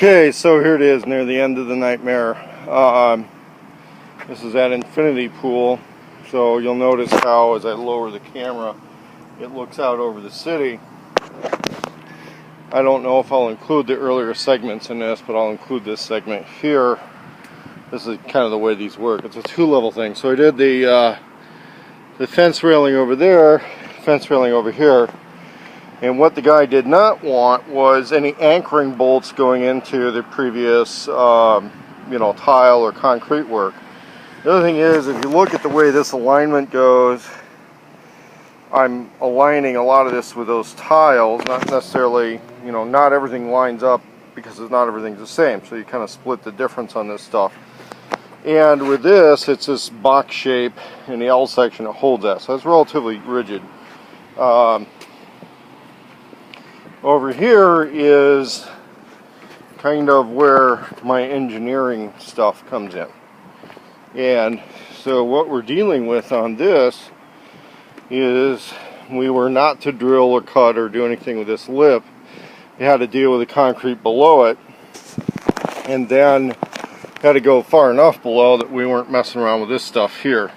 Okay, so here it is near the end of the nightmare. This is at Infinity Pool, so you'll notice how as I lower the camera it looks out over the city. I don't know if I'll include the earlier segments in this, but I'll include this segment here. This is kind of the way these work. It's a two-level thing. So I did the fence railing over there, fence railing over here. And what the guy did not want was any anchoring bolts going into the previous, tile or concrete work. The other thing is, if you look at the way this alignment goes, I'm aligning a lot of this with those tiles, not necessarily, not everything lines up because not everything's the same. So you kind of split the difference on this stuff. And with this, it's this box shape in the L section that holds that. So it's relatively rigid. Over here is kind of where my engineering stuff comes in. And so what we're dealing with on this is we were not to drill or cut or do anything with this lip. We had to deal with the concrete below it, and then had to go far enough below that we weren't messing around with this stuff here.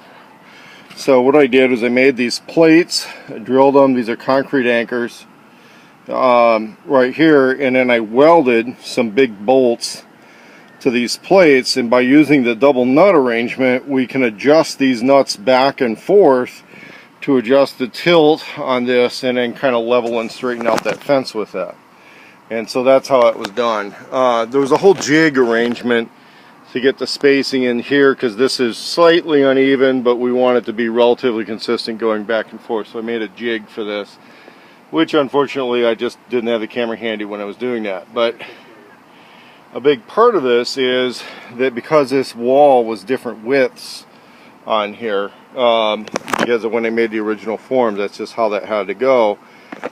So what I did was I made these plates, I drilled them. These are concrete anchors right here, and then I welded some big bolts to these plates, and by using the double nut arrangement we can adjust these nuts back and forth to adjust the tilt on this and then kind of level and straighten out that fence with that. And so that's how it was done. There was a whole jig arrangement to get the spacing in here because this is slightly uneven, but we want it to be relatively consistent going back and forth. So I made a jig for this, which unfortunately I just didn't have the camera handy when I was doing that. But a big part of this is that because this wall was different widths on here, because of when I made the original forms, that's just how that had to go.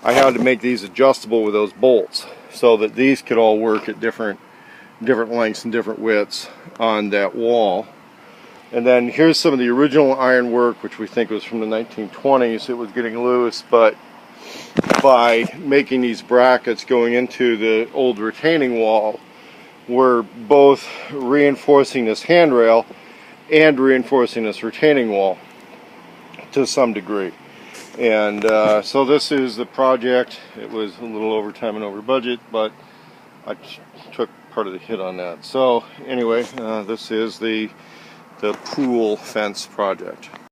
I had to make these adjustable with those bolts so that these could all work at different lengths and different widths on that wall. And then here's some of the original ironwork, which we think was from the 1920s. It was getting loose, but by making these brackets going into the old retaining wall, we're both reinforcing this handrail and reinforcing this retaining wall to some degree. And so this is the project. It was a little over time and over budget, but I took part of the hit on that. So anyway, this is the pool fence project.